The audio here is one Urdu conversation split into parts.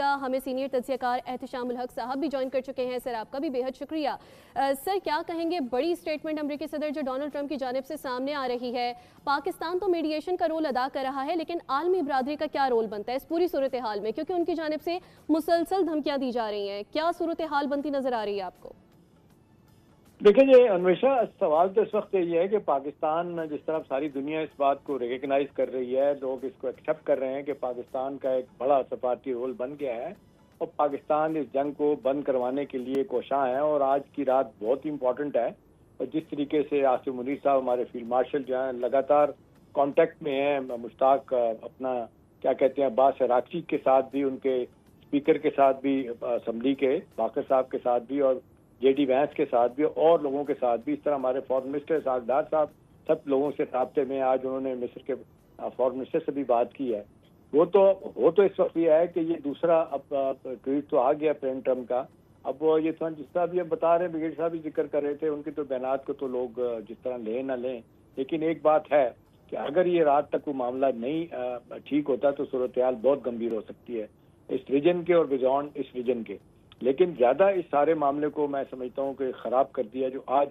ہمیں سینئر تجزیہ کار احتشام الحق صاحب بھی جوائن کر چکے ہیں. سر آپ کا بھی بہت شکریہ. سر کیا کہیں گے بڑی سٹیٹمنٹ امریکی صدر جو ڈونلڈ ٹرمپ کی جانب سے سامنے آ رہی ہے. پاکستان تو میڈیشن کا رول ادا کر رہا ہے لیکن عالمی برادری کا کیا رول بنتا ہے اس پوری صورتحال میں, کیونکہ ان کی جانب سے مسلسل دھمکیاں دی جا رہی ہیں. کیا صورتحال بنتی نظر آ رہی ہے آپ کو؟ دیکھیں یہ انویشا سوال تو اس وقت یہ ہے کہ پاکستان جس طرح ساری دنیا اس بات کو ریکگنائز کر رہی ہے, لوگ اس کو ایکسیپٹ کر رہے ہیں کہ پاکستان کا ایک بڑا سفارتی رول بن گیا ہے اور پاکستان اس جنگ کو بند کروانے کے لیے کوشاں ہے. اور آج کی رات بہت ہی امپورٹنٹ ہے اور جس طریقے سے عاصم منیر صاحب ہمارے فیلڈ مارشل جو ہیں لگاتار کانٹیکٹ میں ہیں, مشتاق اپنا کیا کہتے ہیں عباس عراقچی کے ساتھ بھی, ان کے اسپیکر کے ساتھ بھی, اسمبلی کے باقر صاحب کے ساتھ بھی, اور جے ڈی وینس کے ساتھ بھی, اور لوگوں کے ساتھ بھی, اس طرح ہمارے فارن منسٹر اسحاق ڈار صاحب سب لوگوں سے رابطے میں. آج انہوں نے مصر کے فارن منسٹر سے بھی بات کی ہے. وہ تو اس وقت یہ ہے کہ یہ دوسرا اب ٹویٹ تو آ گیا پرنٹ ٹرمپ کا. اب وہ یہ جس طرح بھی اب بتا رہے ہیں, بریگیڈ صاحب بھی ذکر کر رہے تھے, ان کے تو بیانات کو تو لوگ جس طرح لیں نہ لیں, لیکن ایک بات ہے کہ اگر یہ رات تک وہ معاملہ نہیں ٹھیک ہوتا تو صورتحال بہت گمبھیر ہو سکتی ہے اس ریجن کے اور بیزونڈ اس ریجن کے. لیکن زیادہ اس سارے معاملے کو میں سمجھتا ہوں کہ خراب کر دیا جو آج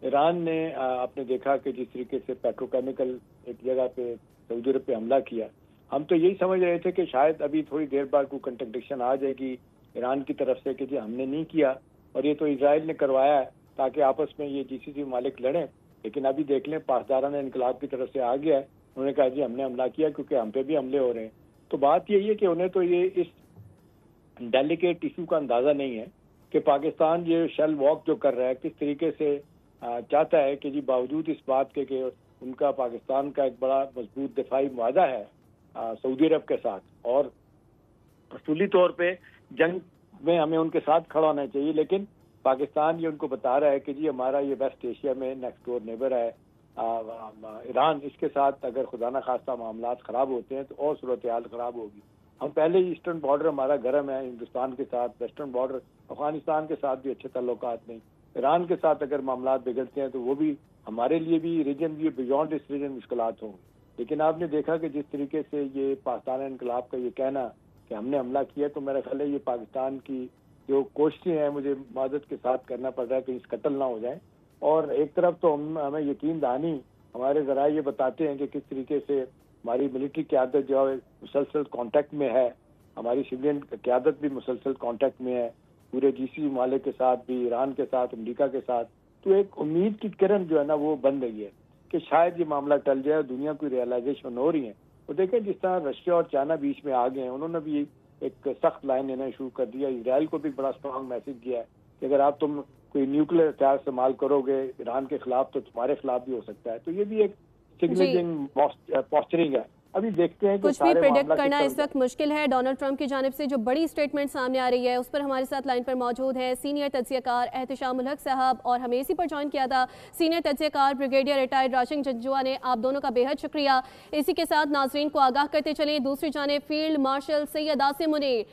ایران نے, آپ نے دیکھا کہ جس طریقے سے پیٹرو کیمیکل ایک جگہ پہ سعودی عرب پہ حملہ کیا. ہم تو یہی سمجھ رہے تھے کہ شاید ابھی تھوڑی دیر بعد کوئی کنٹرڈکشن آ جائے گی ایران کی طرف سے کہ جی ہم نے نہیں کیا اور یہ تو اسرائیل نے کروایا ہے تاکہ آپس میں یہ جی سی سی ممالک لڑیں. لیکن ابھی دیکھ لیں پاسداران انقلاب کی طرف سے آ گیا ہے, انہوں نے کہا جی ہم نے حملہ کیا کیونکہ ہم پہ بھی حملے ہو رہے ہیں. تو بات یہی ہے کہ انہیں تو یہ اس ڈیلیکیٹ ایشو کا اندازہ نہیں ہے کہ پاکستان یہ شیل واک جو کر رہا ہے کس طریقے سے چاہتا ہے کہ جی باوجود اس بات کے کہ ان کا پاکستان کا ایک بڑا مضبوط دفاعی معاہدہ ہے سعودی عرب کے ساتھ اور اصولی طور پہ جنگ میں ہمیں ان کے ساتھ کھڑا ہونا چاہیے, لیکن پاکستان یہ ان کو بتا رہا ہے کہ جی ہمارا یہ ویسٹ ایشیا میں نیکسٹ ڈور نیبر ہے ایران, اس کے ساتھ اگر خدا نہ خواستہ معاملات خراب ہوتے ہیں تو اور صورتحال خراب ہوگی. ہم پہلے ہی ایسٹرن بارڈر ہمارا گرم ہے ہندوستان کے ساتھ, ویسٹرن بارڈر افغانستان کے ساتھ بھی اچھے تعلقات نہیں, ایران کے ساتھ اگر معاملات بگڑتے ہیں تو وہ بھی ہمارے لیے بھی ریجن بھی بیونڈ اس ریجن مشکلات ہوں گی. لیکن آپ نے دیکھا کہ جس طریقے سے یہ پاکستان انقلاب کا یہ کہنا کہ ہم نے حملہ کیا, تو میرا خیال ہے یہ پاکستان کی جو کوششیں ہیں مجھے معذرت کے ساتھ کرنا پڑ رہا ہے کہ اس قتل نہ ہو جائیں. اور ایک طرف تو ہمیں یقین دہانی ہمارے ذرائع یہ بتاتے ہیں کہ کس طریقے سے ہماری ملٹری قیادت جو ہے مسلسل کانٹیکٹ میں ہے, ہماری سویلین قیادت بھی مسلسل کانٹیکٹ میں ہے پورے جی سی ممالک کے ساتھ بھی, ایران کے ساتھ, امریکہ کے ساتھ. تو ایک امید کی کرن جو ہے نا وہ بن رہی ہے کہ شاید یہ معاملہ ٹل جائے اور دنیا کو ریئلائزیشن ہو رہی ہے. تو دیکھیں جس طرح رشیا اور چائنا بیچ میں آ گئے ہیں, انہوں نے بھی ایک سخت لائن لینا شروع کر دیا. اسرائیل کو بھی بڑا اسٹرانگ میسج دیا ہے کہ اگر آپ تم کوئی نیوکلیر ہتھیار استعمال کرو گے ایران کے خلاف تو تمہارے خلاف بھی ہو سکتا ہے. تو یہ بھی ایک سگنلنگ پوسچرنگ ہے. ابھی دیکھتے ہیں کہ کچھ بھی پریڈکٹ کرنا اس وقت مشکل ہے. ڈونلڈ ٹرمپ کی جانب سے جو بڑی سٹیٹمنٹ سامنے آ رہی ہے اس پر ہمارے ساتھ لائن پر موجود ہے سینئر تجزیہ کار احتشام الحق صاحب, اور ہمیں اسی پر جوائن کیا تھا سینئر تجزیہ کار بریگیڈیئر ریٹائرڈ راشن جنجوعہ نے. آپ دونوں کا بے حد شکریہ. اسی کے ساتھ ناظرین کو آگاہ کرتے چلیں دوسری جانب فیلڈ مارشل سید عاصم منیر